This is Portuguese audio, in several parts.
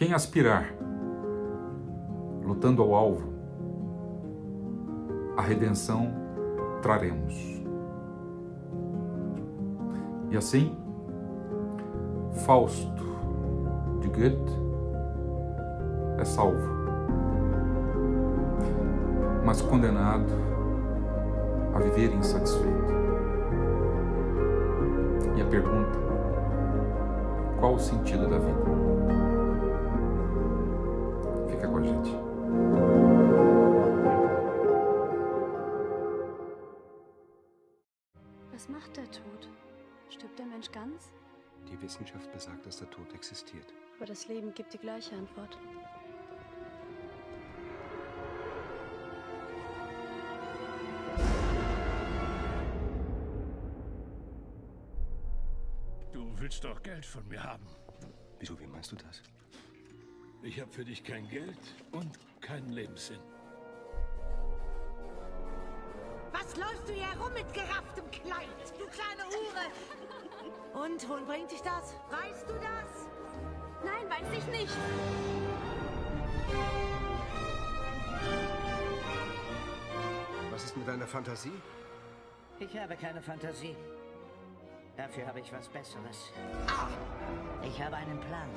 Quem aspirar, lutando ao alvo, a redenção traremos. E assim, Fausto, de Goethe, é salvo, mas condenado a viver insatisfeito. E a pergunta: qual o sentido da vida? Fica com a gente. Was macht der Tod? Stirbt der Mensch ganz? Die Wissenschaft besagt, dass der Tod existiert. Aber das Leben gibt die gleiche Antwort. Du willst doch Geld von mir haben. Wieso, wie meinst du das? Ich habe für dich kein Geld und keinen Lebenssinn. Was läufst du hier herum mit gerafftem Kleid, du kleine Hure? Und wohin bringt dich das? Weißt du das? Nein, weiß ich nicht. Was ist mit deiner Fantasie? Ich habe keine Fantasie. Dafür habe ich was Besseres. Ich habe einen Plan.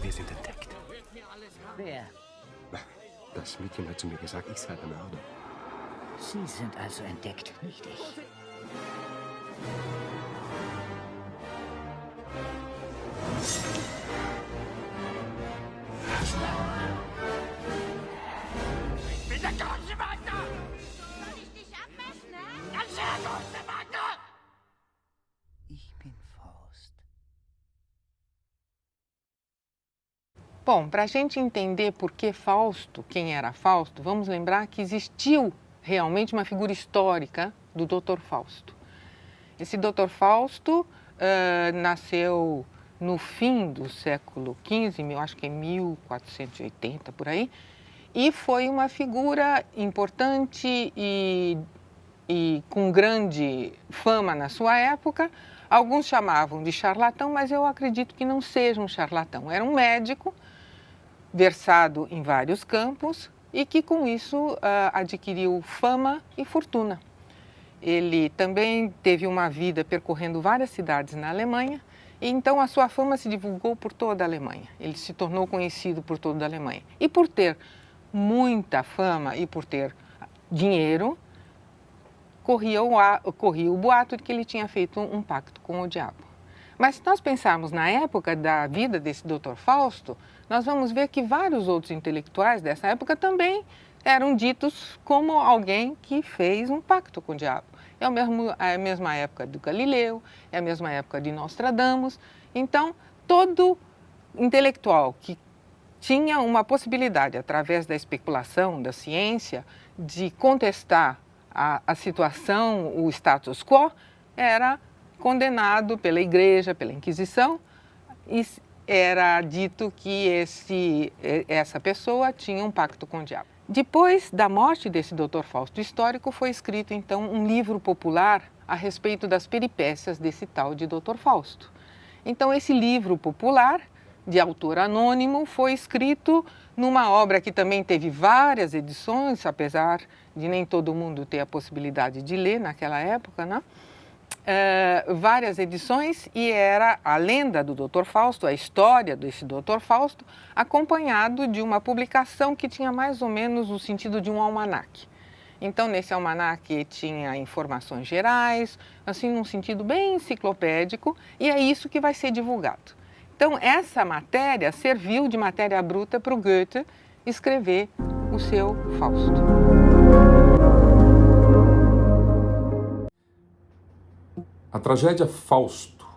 Wir sind entdeckt. Wer? Das Mädchen hat zu mir gesagt, ich sei der Mörder. Sie sind also entdeckt, nicht ich. Ich bin der große Wagner! Soll ich dich abmessen, ne? Der sehr große Wagner! Ich bin Faust. Bom, para a gente entender por que Fausto, quem era Fausto, vamos lembrar que existiu realmente uma figura histórica do Dr. Fausto. Esse Dr. Fausto nasceu no fim do século XV, eu acho que em 1480, por aí, e foi uma figura importante e com grande fama na sua época. Alguns chamavam de charlatão, mas eu acredito que não seja um charlatão. Era um médico versado em vários campos e que com isso adquiriu fama e fortuna. Ele também teve uma vida percorrendo várias cidades na Alemanha, e então a sua fama se divulgou por toda a Alemanha. Ele se tornou conhecido por toda a Alemanha. E por ter muita fama e por ter dinheiro, corria o boato de que ele tinha feito um pacto com o diabo. Mas se nós pensarmos na época da vida desse Dr. Fausto, nós vamos ver que vários outros intelectuais dessa época também eram ditos como alguém que fez um pacto com o diabo. É a mesma época do Galileu, é a mesma época de Nostradamus. Então, todo intelectual que tinha uma possibilidade, através da especulação, da ciência, de contestar a situação, o status quo, era condenado pela Igreja, pela Inquisição, e era dito que essa pessoa tinha um pacto com o diabo. Depois da morte desse Dr. Fausto histórico, foi escrito então um livro popular a respeito das peripécias desse tal de Dr. Fausto. Então esse livro popular, de autor anônimo, foi escrito numa obra que também teve várias edições, apesar de nem todo mundo ter a possibilidade de ler naquela época, né? Várias edições, e era a lenda do Dr. Fausto, a história desse Dr. Fausto, acompanhado de uma publicação que tinha mais ou menos o sentido de um almanaque. Então, nesse almanaque tinha informações gerais, assim, num sentido bem enciclopédico, e é isso que vai ser divulgado. Então, essa matéria serviu de matéria bruta para o Goethe escrever o seu Fausto. A tragédia Fausto,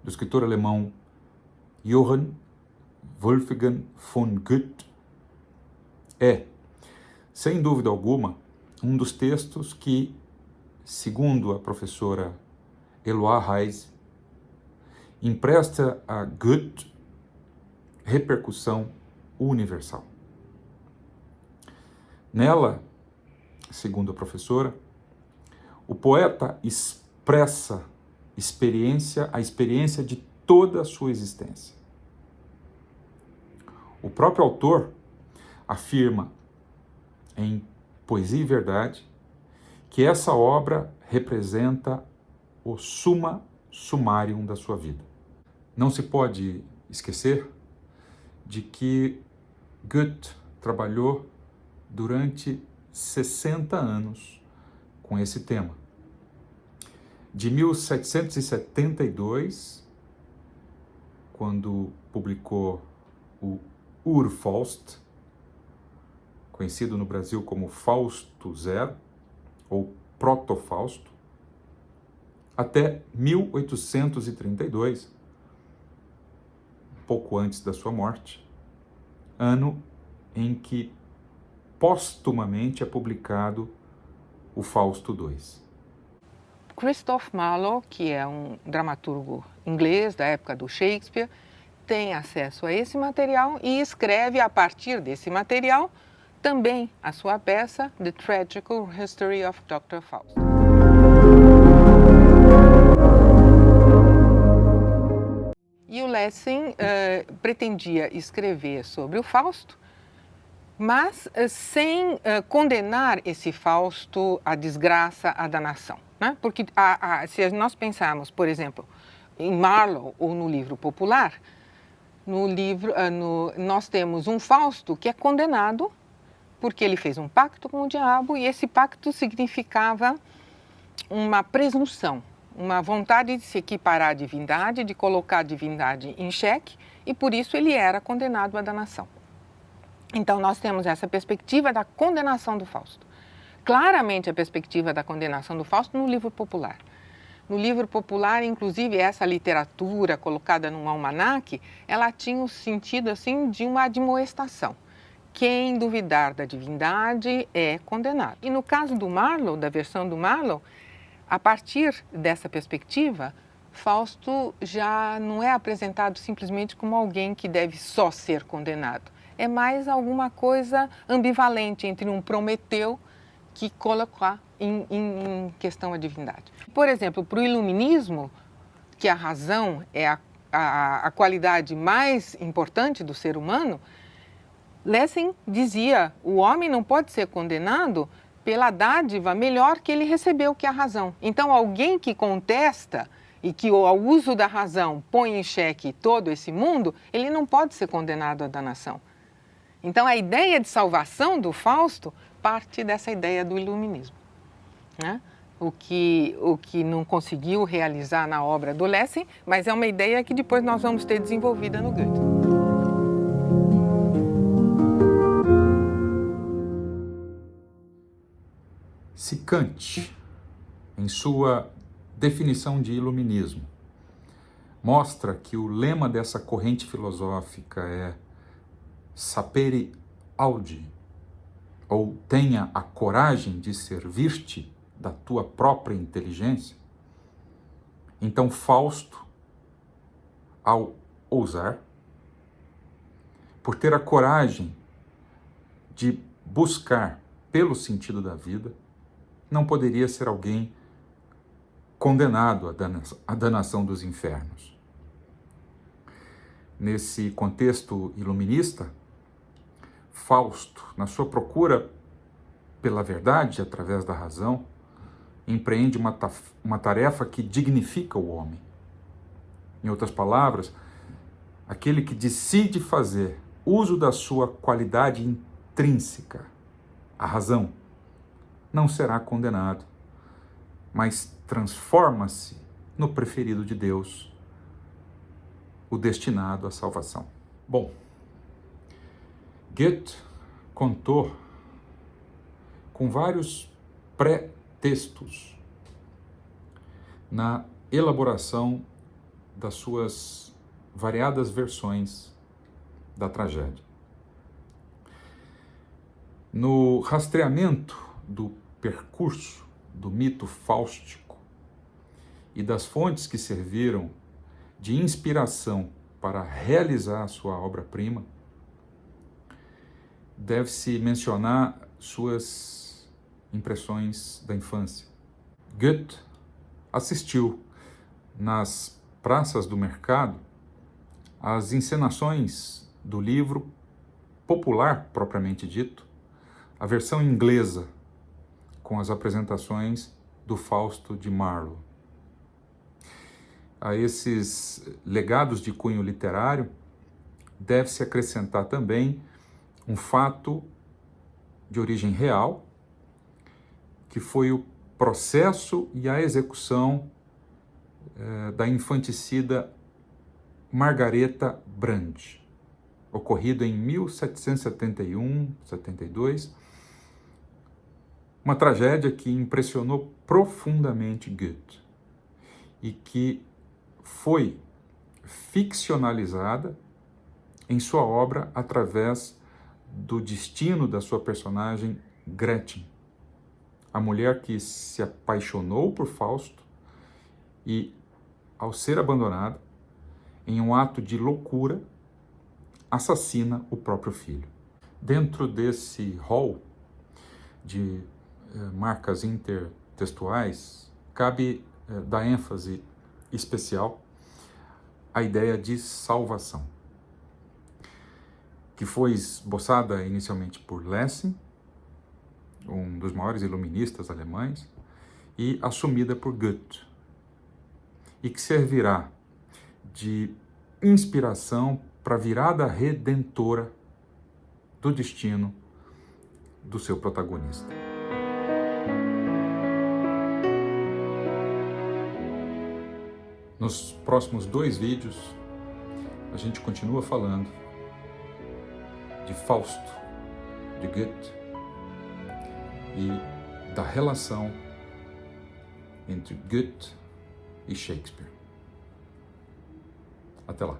do escritor alemão Johann Wolfgang von Goethe, é, sem dúvida alguma, um dos textos que, segundo a professora Eloy Reis, empresta a Goethe repercussão universal. Nela, segundo a professora, o poeta expressa a experiência de toda a sua existência. O próprio autor afirma em Poesia e Verdade que essa obra representa o summa summarum da sua vida. Não se pode esquecer de que Goethe trabalhou durante 60 anos com esse tema. De 1772, quando publicou o Urfaust, conhecido no Brasil como Fausto Zero, ou Proto-Fausto, até 1832, pouco antes da sua morte, ano em que póstumamente é publicado o Fausto II. Christoph Marlowe, que é um dramaturgo inglês da época do Shakespeare, tem acesso a esse material e escreve a partir desse material também a sua peça The Tragical History of Dr. Faust. E o Lessing pretendia escrever sobre o Fausto, mas sem condenar esse Fausto à desgraça, à danação. Né? Porque se nós pensarmos, por exemplo, em Marlowe ou no livro popular, nós temos um Fausto que é condenado porque ele fez um pacto com o diabo e esse pacto significava uma presunção, uma vontade de se equiparar à divindade, de colocar a divindade em xeque, e por isso ele era condenado à danação. Então nós temos essa perspectiva da condenação do Fausto. Claramente a perspectiva da condenação do Fausto no livro popular. No livro popular, inclusive, essa literatura colocada num almanaque, ela tinha o sentido assim de uma admoestação. Quem duvidar da divindade é condenado. E no caso do Marlowe, da versão do Marlowe, a partir dessa perspectiva, Fausto já não é apresentado simplesmente como alguém que deve só ser condenado. É mais alguma coisa ambivalente entre um Prometeu que colocar em questão a divindade. Por exemplo, para o iluminismo, que a razão é a qualidade mais importante do ser humano, Lessing dizia, o homem não pode ser condenado pela dádiva melhor que ele recebeu, que é a razão. Então, alguém que contesta e que ao uso da razão põe em xeque todo esse mundo, ele não pode ser condenado à danação. Então, a ideia de salvação do Fausto parte dessa ideia do iluminismo. Né? O que não conseguiu realizar na obra do Lessing, mas é uma ideia que depois nós vamos ter desenvolvida no Goethe. Se Kant, em sua definição de iluminismo, mostra que o lema dessa corrente filosófica é sapere audi, ou tenha a coragem de servir-te da tua própria inteligência, então Fausto, ao ousar, por ter a coragem de buscar pelo sentido da vida, não poderia ser alguém condenado à danação dos infernos. Nesse contexto iluminista, Fausto, na sua procura pela verdade através da razão, empreende uma tarefa que dignifica o homem. Em outras palavras, aquele que decide fazer uso da sua qualidade intrínseca, a razão, não será condenado, mas transforma-se no preferido de Deus, o destinado à salvação. Bom, Goethe contou com vários pré-textos na elaboração das suas variadas versões da tragédia. No rastreamento do percurso do mito fáustico e das fontes que serviram de inspiração para realizar a sua obra-prima, deve-se mencionar suas impressões da infância. Goethe assistiu nas praças do mercado às encenações do livro popular, propriamente dito, a versão inglesa, com as apresentações do Fausto de Marlowe. A esses legados de cunho literário, deve-se acrescentar também um fato de origem real, que foi o processo e a execução da infanticida Margareta Brand, ocorrido em 1771-72, uma tragédia que impressionou profundamente Goethe e que foi ficcionalizada em sua obra através do destino da sua personagem Gretchen, a mulher que se apaixonou por Fausto e, ao ser abandonada, em um ato de loucura, assassina o próprio filho. Dentro desse rol de marcas intertextuais, cabe dar ênfase especial à ideia de salvação, que foi esboçada inicialmente por Lessing, um dos maiores iluministas alemães, e assumida por Goethe, e que servirá de inspiração para a virada redentora do destino do seu protagonista. Nos próximos 2 vídeos, a gente continua falando de Fausto, de Goethe, e da relação entre Goethe e Shakespeare. Até lá.